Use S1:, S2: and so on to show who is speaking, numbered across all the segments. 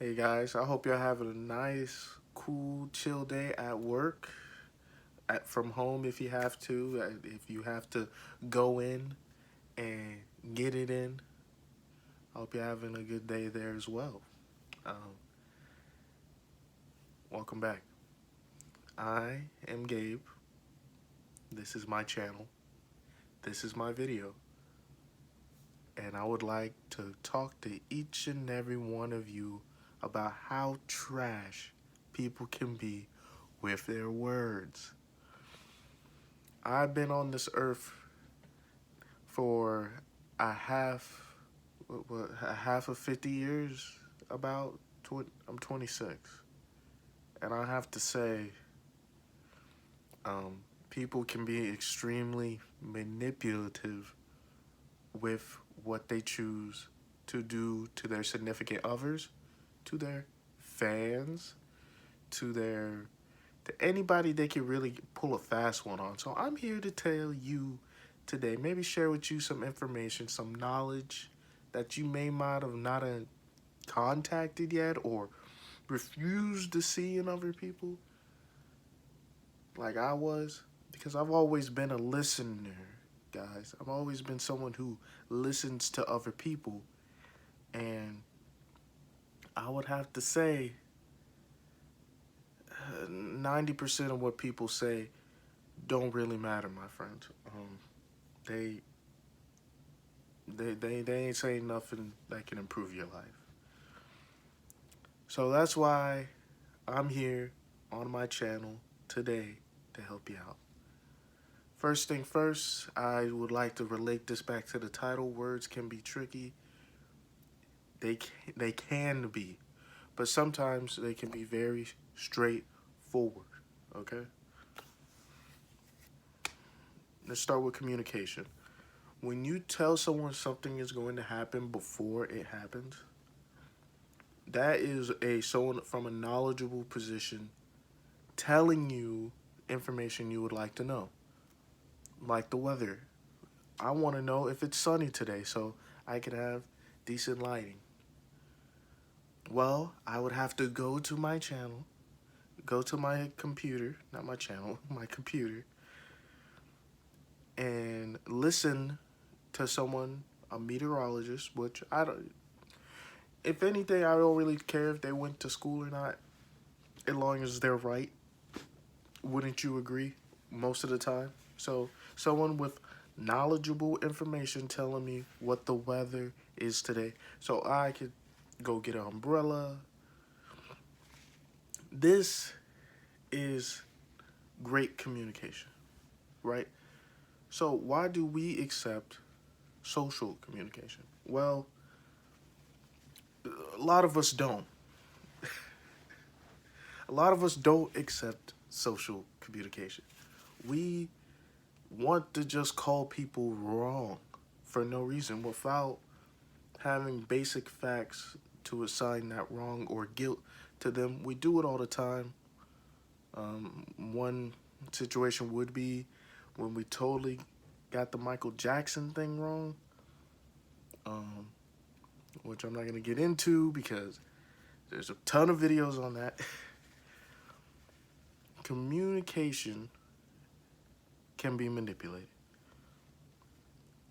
S1: Hey guys, I hope you're having a nice, cool, chill day at work, from home if you have to. If you have to go in and get it in, I hope you're having a good day there as well. Um, Welcome back. I am Gabe. This is my channel. This is my video. And I would like to talk to each and every one of you about how trash people can be with their words. I've been on this earth for a half, a half of 50 years. About I'm 26, and I have to say, people can be extremely manipulative with what they choose to do to their significant others, to their fans, to their to anybody they can really pull a fast one on. So I'm here to tell you today, maybe share with you some information, some knowledge that you might have not contacted yet or refused to see in other people, like I was, because I've always been a listener, guys. I've always been someone who listens to other people, and I would have to say 90% of what people say don't really matter, my friend. They they ain't saying nothing that can improve your life. So that's why I'm here on my channel today to help you out. First thing first, I would like to relate this back to the title. Words can be tricky. They can be, but sometimes they can be very straightforward. Okay? Let's start with communication. When you tell someone something is going to happen before it happens, that is someone from a knowledgeable position telling you information you would like to know, like the weather. I want to know if it's sunny today so I can have decent lighting. Well, I would have to go to my channel, go to my computer, not my channel, my computer, and listen to someone, a meteorologist, which I don't, if anything, I don't really care if they went to school or not, as long as they're right. Wouldn't you agree? Most of the time. So, someone with knowledgeable information telling me what the weather is today, so I could go get an umbrella. This is great communication, right? So, why do we accept social communication? Well, a lot of us don't. A lot of us don't accept social communication. We want to just call people wrong for no reason without having basic facts to assign that wrong or guilt to them. We do it all the time. One situation would be when we totally got the Michael Jackson thing wrong, um, which I'm not going to get into because there's a ton of videos on that. Communication can be manipulated.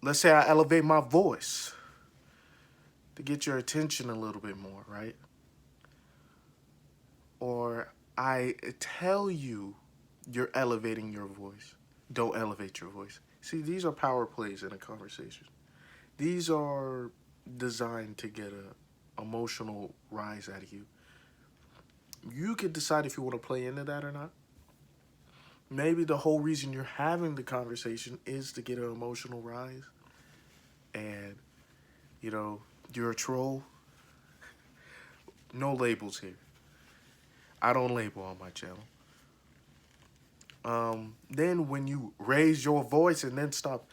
S1: Let's say I elevate my voice to get your attention a little bit more, right? Or I tell you you're elevating your voice. Don't elevate your voice. See, these are power plays in a conversation. These are designed to get a emotional rise out of you. You can decide if you want to play into that or not. Maybe the whole reason you're having the conversation is to get an emotional rise, and you know you're a troll. No labels here. I don't label on my channel. Then when you raise your voice and then stop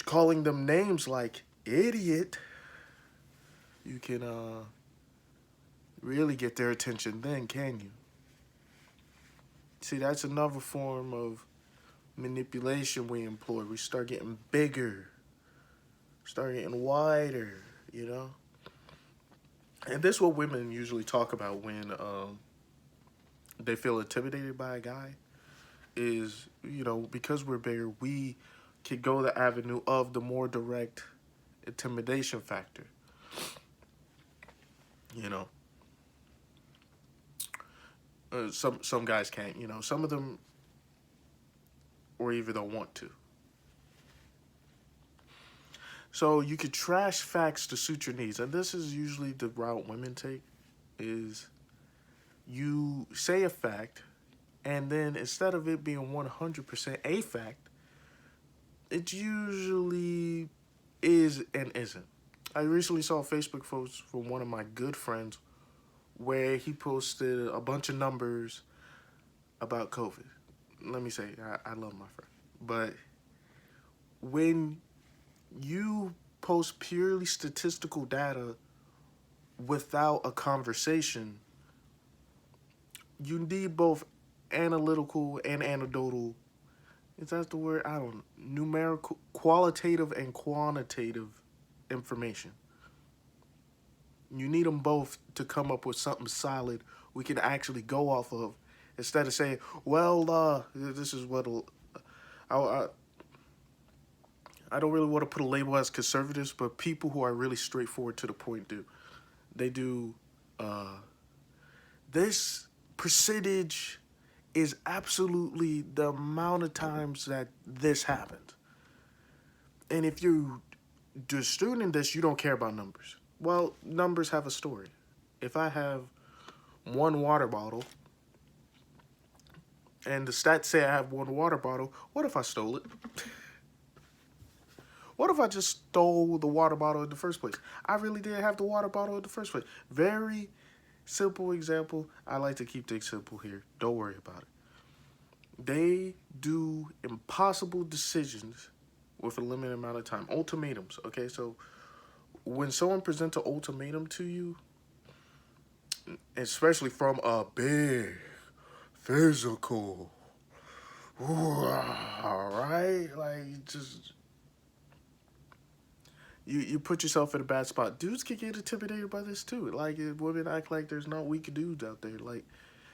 S1: calling them names like idiot, you can really get their attention then, can you? See, that's another form of manipulation we employ. We start getting bigger, start getting wider, you know? And this is what women usually talk about when they feel intimidated by a guy is, because we're bigger, we can go the avenue of the more direct intimidation factor. You know, some guys can't. Some of them, or even don't want to. So you could trash facts to suit your needs, and this is usually the route women take. Is you say a fact, and then instead of it being 100% a fact, it usually is and isn't. I recently saw a Facebook post from one of my good friends where he posted a bunch of numbers about COVID. Let me say, I love my friend. But when you post purely statistical data without a conversation, you need both analytical and anecdotal. Is that the word? I don't know. Numerical, qualitative, and quantitative information. You need them both to come up with something solid we can actually go off of, instead of saying, well, this is what I, I don't really want to put a label as conservatives, but people who are really straightforward to the point do. They do, this percentage is absolutely the amount of times that this happened. And if you're distorting this, you don't care about numbers. Well, numbers have a story. If I have one water bottle, and the stats say I have one water bottle, what if I stole it? What if I just stole the water bottle in the first place? I really did have the water bottle in the first place. Very simple example. I like to keep things simple here. Don't worry about it. They do impossible decisions with a limited amount of time. Ultimatums, okay? So when someone presents an ultimatum to you, especially from a big physical, all right? Like, just, you put yourself in a bad spot. Dudes can get intimidated by this too. Like, women act like there's not weak dudes out there. Like,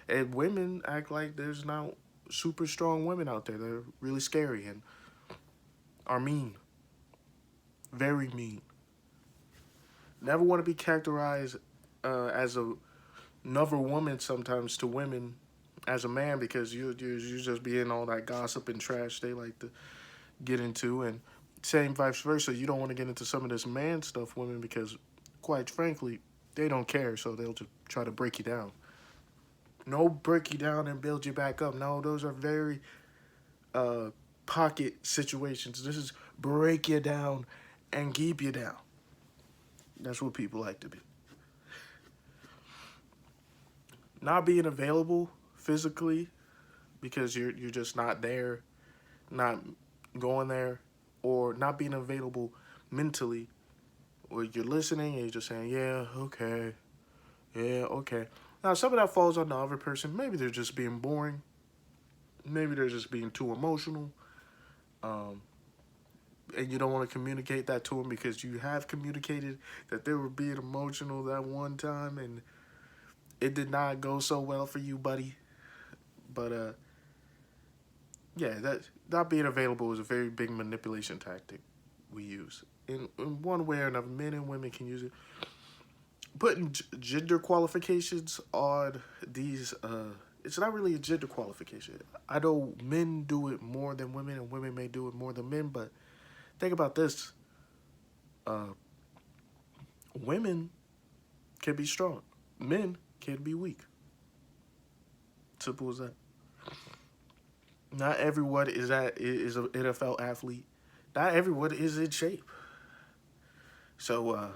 S1: and women act like there's not super strong women out there. They're really scary and are mean. Very mean. Never want to be characterized as another woman sometimes to women as a man, because you just being all that gossip and trash they like to get into, and same vice versa. You don't want to get into some of this man stuff, women, because quite frankly, they don't care, so they'll just try to break you down. No break you down and build you back up. No, those are very pocket situations. This is break you down and keep you down. That's what people like to be. Not being available physically because you're just not there, not going there, or not being available mentally, where you're listening and you're just saying, yeah, okay, yeah, okay. Now, some of that falls on the other person. Maybe they're just being boring. Maybe they're just being too emotional. And you don't want to communicate that to them because you have communicated that they were being emotional that one time and it did not go so well for you, buddy. But, yeah, that not being available is a very big manipulation tactic we use. In one way or another, men and women can use it. Putting gender qualifications on these, it's not really a gender qualification. I know men do it more than women, and women may do it more than men, but think about this. Women can be strong. Men can be weak. Simple as that. Not everyone is an NFL athlete. Not everyone is in shape. So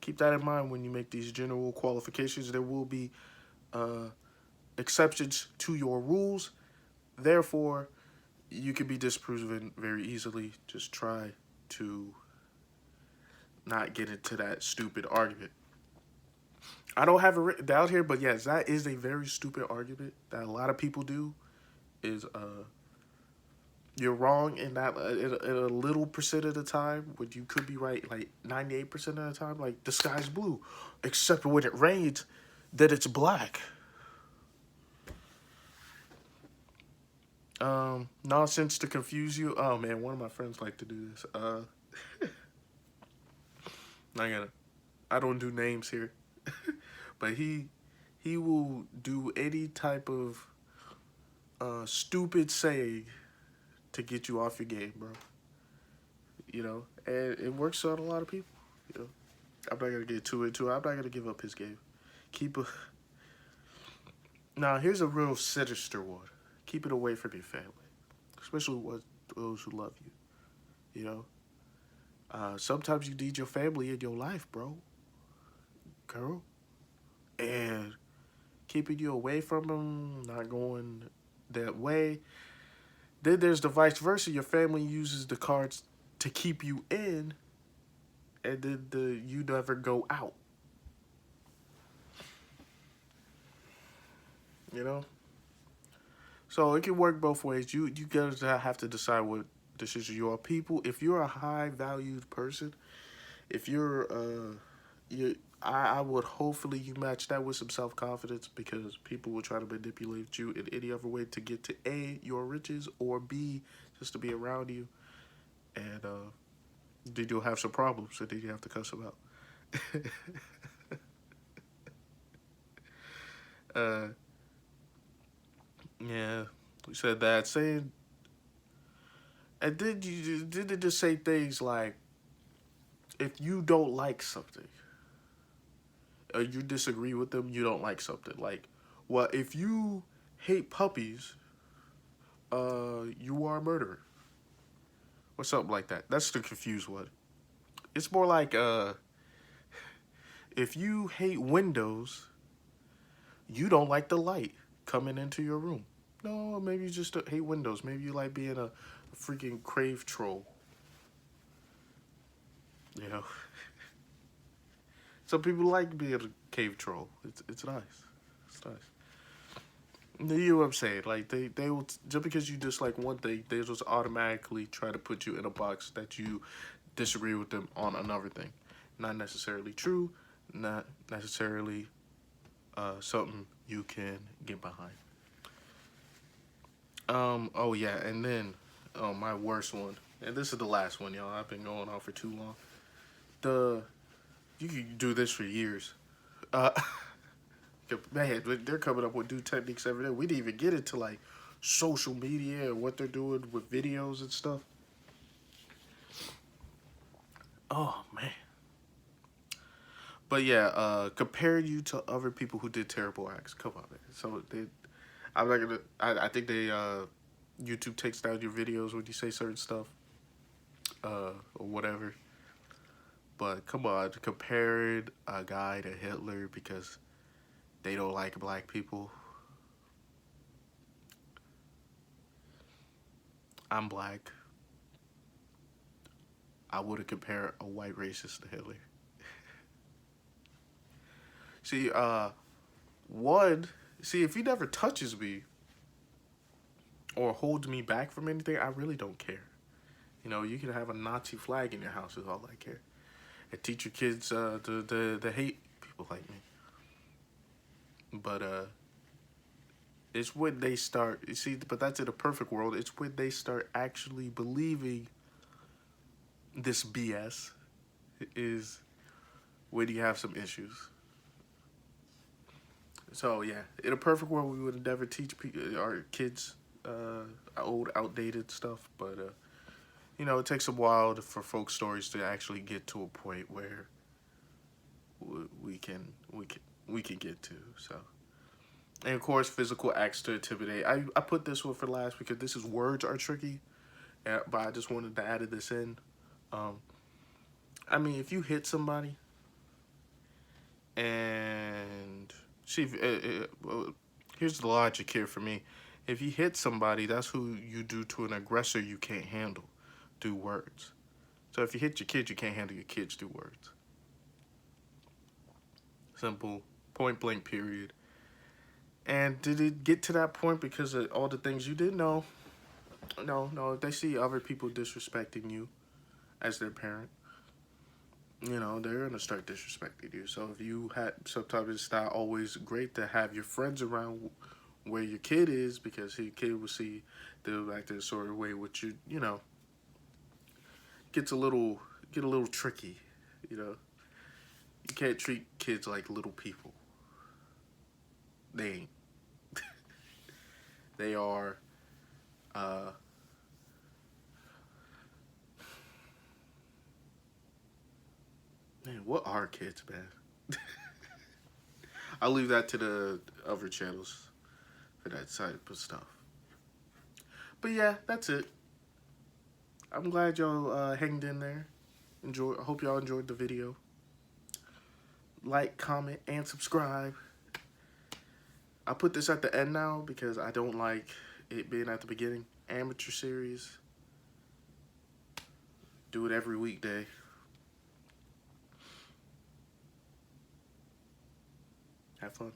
S1: keep that in mind when you make these general qualifications. There will be exceptions to your rules. Therefore, you can be disproven very easily. Just try to not get into that stupid argument. I don't have it written down here, but yes, that is a very stupid argument that a lot of people do. Is You're wrong in that in a little percent of the time, when you could be right like 98% of the time. Like the sky's blue, except when it rains, that it's black. Nonsense to confuse you. Oh man, one of my friends like to do this. I gotta. I don't do names here, but he will do any type of stupid saying to get you off your game, bro. You know, and it works on a lot of people. You know, I'm not gonna get too into it. I'm not gonna give up his game. Keep a Now. Here's a real sinister one. Keep it away from your family, especially those who love you. You know, sometimes you need your family in your life, bro, girl, and keeping you away from them, not going that way. Then there's the vice versa. Your family uses the cards to keep you in, and then you never go out. You know, so it can work both ways. You guys have to decide what decision you are. People, if you're a high valued person, if you're you I would hopefully you match that with some self confidence, because people will try to manipulate you in any other way to get to A, your riches, or B, just to be around you, and then you'll have some problems and then you have to cuss them out. uh, yeah, we said that saying, and then did it just say things like, if you don't like something, or you disagree with them, you don't like something. Like, well, if you hate puppies, you are a murderer, or something like that. That's the confused one. It's more like, if you hate windows, you don't like the light coming into your room. No, maybe you just hate windows. Maybe you like being a freaking crave troll. You know, some people like being a cave troll. It's nice. It's nice. You know what I'm saying? Like they will, just because you dislike one thing, they just automatically try to put you in a box that you disagree with them on another thing. Not necessarily true. Not necessarily something you can get behind. Oh yeah, and then, oh, my worst one, and this is the last one, y'all. I've been going on for too long. The You can do this for years. Uh, man, they're coming up with new techniques every day. We didn't even get into like social media and what they're doing with videos and stuff. Oh man. But yeah, compare you to other people who did terrible acts. Come on, man. So I'm not gonna. I think YouTube takes down your videos when you say certain stuff, or whatever. But come on, comparing a guy to Hitler because they don't like black people. I'm black. I wouldn't compare a white racist to Hitler. See, one, see, if he never touches me or holds me back from anything, I really don't care. You know, you can have a Nazi flag in your house is all I care. And teach your kids to hate people like me. But it's when they start, you see, but that's in a perfect world. It's when they start actually believing this BS is when you have some issues. So yeah, in a perfect world, we would never teach our kids old, outdated stuff. But you know, it takes a while for folk stories to actually get to a point where we can we can get to. So, and of course, physical acts to intimidate. I put this one for last because this is words are tricky, but I just wanted to add this in. Um, I mean, if you hit somebody and see, here's the logic here for me. If you hit somebody, that's who you do to an aggressor you can't handle, do words. So if you hit your kids, you can't handle your kids, do words. Simple, point blank, period. And did it get to that point because of all the things you didn't know? No, no, if they see other people disrespecting you as their parent, you know, they're gonna start disrespecting you. So if you had, sometimes it's not always great to have your friends around where your kid is, because your kid will see they'll act in a sort of way which you know, gets get a little tricky, you know. You can't treat kids like little people. They ain't. They are uh man, what are kids, man? I'll leave that to the other channels for that type of stuff. But yeah, that's it. I'm glad y'all hanged in there. I hope y'all enjoyed the video. Like, comment, and subscribe. I put this at the end now because I don't like it being at the beginning. Amateur series. Do it every weekday. Have fun.